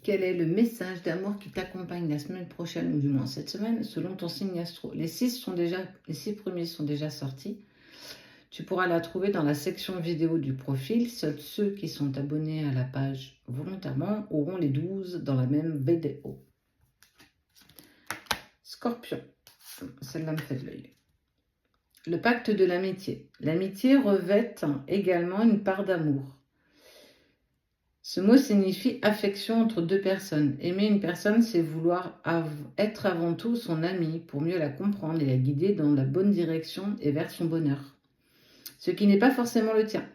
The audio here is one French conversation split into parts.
Quel est le message d'amour qui t'accompagne la semaine prochaine, ou du moins cette semaine, selon ton signe astro? Les 6 premiers sont déjà sortis. Tu pourras la trouver dans la section vidéo du profil. Seuls ceux qui sont abonnés à la page volontairement auront les 12 dans la même vidéo. Scorpion, celle-là me fait de l'œil. Le pacte de l'amitié. L'amitié revêt également une part d'amour. Ce mot signifie affection entre deux personnes. Aimer une personne, c'est vouloir être avant tout son ami pour mieux la comprendre et la guider dans la bonne direction et vers son bonheur. Ce qui n'est pas forcément le tien.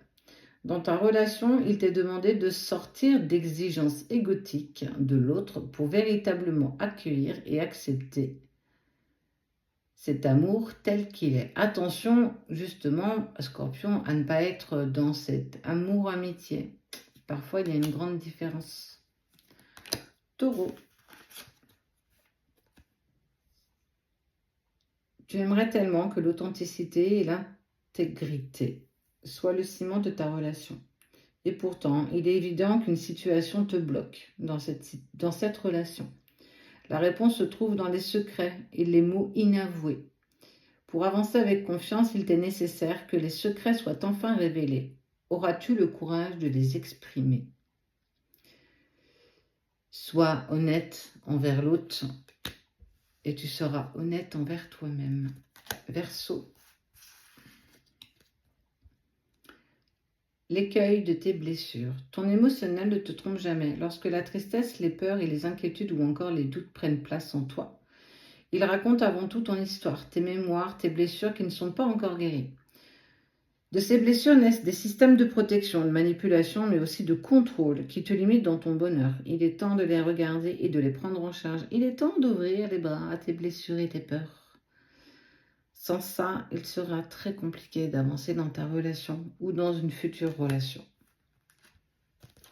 Dans ta relation, il t'est demandé de sortir d'exigences égotiques de l'autre pour véritablement accueillir et accepter cet amour tel qu'il est. Attention, justement, Scorpion, à ne pas être dans cet amour-amitié. Parfois, il y a une grande différence. Taureau. Tu aimerais tellement que l'authenticité et l'intégrité soient le ciment de ta relation. Et pourtant, il est évident qu'une situation te bloque dans cette relation. La réponse se trouve dans les secrets et les mots inavoués. Pour avancer avec confiance, il t'est nécessaire que les secrets soient enfin révélés. Auras-tu le courage de les exprimer? Sois honnête envers l'autre et tu seras honnête envers toi-même. Verseau. L'écueil de tes blessures. Ton émotionnel ne te trompe jamais. Lorsque la tristesse, les peurs et les inquiétudes ou encore les doutes prennent place en toi, il raconte avant tout ton histoire, tes mémoires, tes blessures qui ne sont pas encore guéries. De ces blessures naissent des systèmes de protection, de manipulation, mais aussi de contrôle qui te limitent dans ton bonheur. Il est temps de les regarder et de les prendre en charge. Il est temps d'ouvrir les bras à tes blessures et tes peurs. Sans ça, il sera très compliqué d'avancer dans ta relation ou dans une future relation.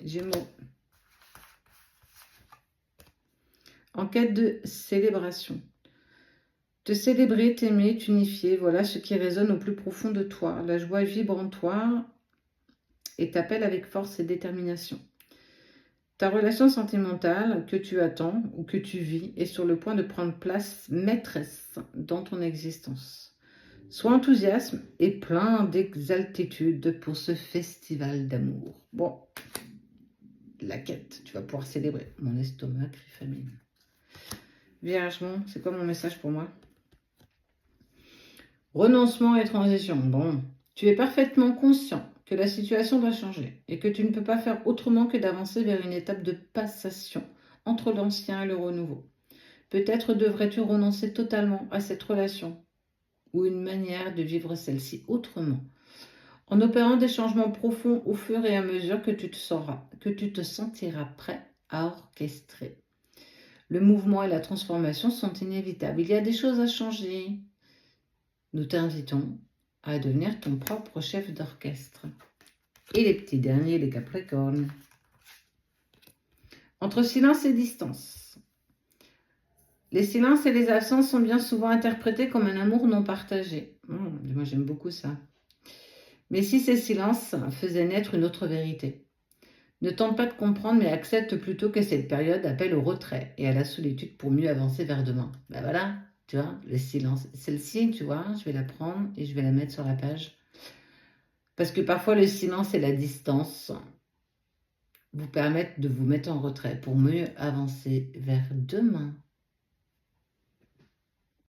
Gémeaux. En quête de célébration. Te célébrer, t'aimer, t'unifier, voilà ce qui résonne au plus profond de toi. La joie vibre en toi et t'appelle avec force et détermination. Ta relation sentimentale que tu attends ou que tu vis est sur le point de prendre place maîtresse dans ton existence. Sois enthousiasme et plein d'exaltitude pour ce festival d'amour. Bon, la quête, tu vas pouvoir célébrer. Mon estomac crie famine. Vierge, c'est quoi mon message pour moi? Renoncement et transition. Bon, tu es parfaitement conscient que la situation doit changer et que tu ne peux pas faire autrement que d'avancer vers une étape de passation entre l'ancien et le renouveau. Peut-être devrais-tu renoncer totalement à cette relation ou une manière de vivre celle-ci autrement, en opérant des changements profonds au fur et à mesure que tu te sentiras prêt à orchestrer. Le mouvement et la transformation sont inévitables. Il y a des choses à changer. Nous t'invitons à devenir ton propre chef d'orchestre. Et les petits derniers, les Capricornes. Entre silence et distance. Les silences et les absences sont bien souvent interprétés comme un amour non partagé. Moi, j'aime beaucoup ça. Mais si ces silences faisaient naître une autre vérité? Ne tente pas de comprendre, mais accepte plutôt que cette période appelle au retrait et à la solitude pour mieux avancer vers demain. Ben voilà, tu vois, le silence. Celle-ci, tu vois, je vais la prendre et je vais la mettre sur la page. Parce que parfois, le silence et la distance vous permettent de vous mettre en retrait pour mieux avancer vers demain.